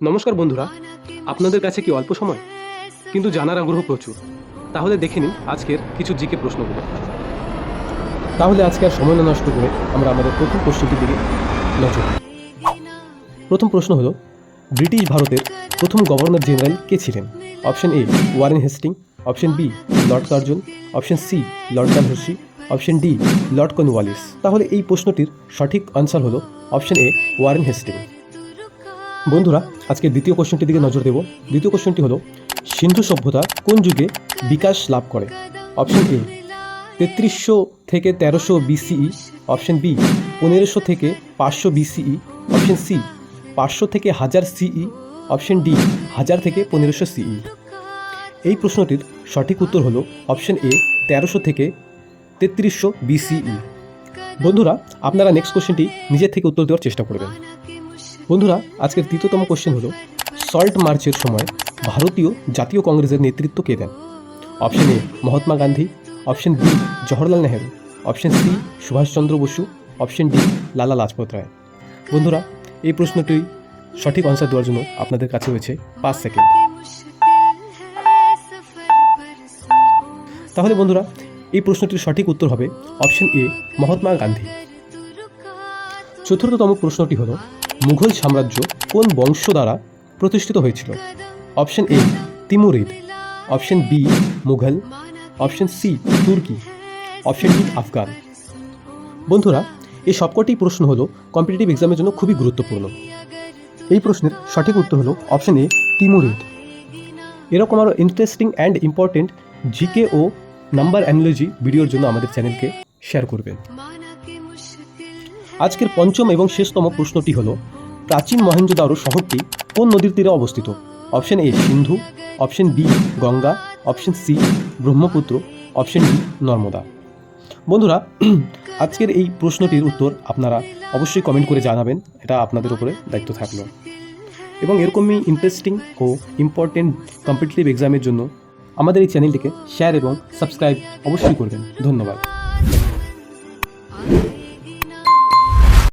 নমস্কার বন্ধুরা, আপনাদের কাছে কি অল্প সময় কিন্তু জানার আগ্রহ প্রচুর? তাহলে দেখে নিন আজকের কিছু জিকে প্রশ্নগুলো। তাহলে আজকে আর সময় না নষ্ট করে আমরা আমাদের প্রথম প্রশ্নটির দিকে নজর দিই। প্রথম প্রশ্ন হলো, ব্রিটিশ ভারতের প্রথম গভর্নর জেনারেল কে ছিলেন? Option A Warren Hasting, option B Lord Curzon, option C Lord Dalhousie, option D Lord Cornwallis. তাহলে এই প্রশ্নটির সঠিক আনসার হলো অপশন এ ওয়ারেন হেস্টিং। বন্ধুরা, আজকে দ্বিতীয় কোশ্চেনটির দিকে নজর দেব। দ্বিতীয় কোশ্চেনটি হলো, সিন্ধু সভ্যতা কোন যুগে বিকাশ লাভ করে? অপশন এ 3300 থেকে 1300 বিসিই, অপশন বি 1500 থেকে 500 বিসিই, অপশন সি 500 থেকে 1000 সিই, অপশন ডি 1000 থেকে 1500 সিই। এই প্রশ্নটির সঠিক উত্তর হলো অপশন এ 1300 থেকে 3300 বিসিই। বন্ধুরা, আপনারা নেক্সট কোশ্চেনটি নিজের থেকে উত্তর দেওয়ার চেষ্টা করবেন। বন্ধুরা, আজকের তৃতীয়তম কোশ্চেন হলো, সল্ট মার্চের সময় ভারতীয় জাতীয় কংগ্রেসের নেতৃত্ব কে দেন? Option A Mahatma Gandhi, option B Jawaharlal Nehru, option C Subhash Chandra Bose, option D Lala Lajpat রায়। বন্ধুরা, এই প্রশ্নটি সঠিক আনসার দেওয়ার জন্য আপনাদের কাছে রয়েছে 5 সেকেন্ড। তাহলে বন্ধুরা, এই প্রশ্নটির সঠিক উত্তর হবে অপশন এ মহাত্মা গান্ধী। চতুর্থতম প্রশ্নটি হলো, মুঘল সাম্রাজ্য কোন বংশ দ্বারা প্রতিষ্ঠিত হয়েছিল? Option A Timurid, option B Mughal, option C তুর্কি, অপশন ডি আফগান। বন্ধুরা, এই সবকটি প্রশ্ন হলো কম্পিটিটিভ এক্সামের জন্য খুবই গুরুত্বপূর্ণ। এই প্রশ্নের সঠিক উত্তর হলো অপশন এ তিমুরিদ। এরকম আরও ইন্টারেস্টিং অ্যান্ড ইম্পর্টেন্ট জিকে ও নাম্বার অ্যানালজি ভিডিওর জন্য আমাদের চ্যানেলকে শেয়ার করবেন। আজকের পঞ্চম এবং শেষতম প্রশ্নটি হলো, প্রাচীন মহেঞ্জোদারো শহরটি কোন নদীর তীরে অবস্থিত? Option A Sindhu, option B Ganga, option C Brahmaputra, option D Narmada. বন্ধুরা, আজকের এই প্রশ্নটির উত্তর আপনারা অবশ্যই কমেন্ট করে জানাবেন, এটা আপনাদের উপরে দায়িত্ব থাকলো। এবং এরকমই ইন্টারেস্টিং ও ইম্পর্টেন্ট কম্পিটিটিভ এক্সামের জন্য আমাদের এই চ্যানেলটিকে শেয়ার এবং সাবস্ক্রাইব অবশ্যই করবেন। ধন্যবাদ।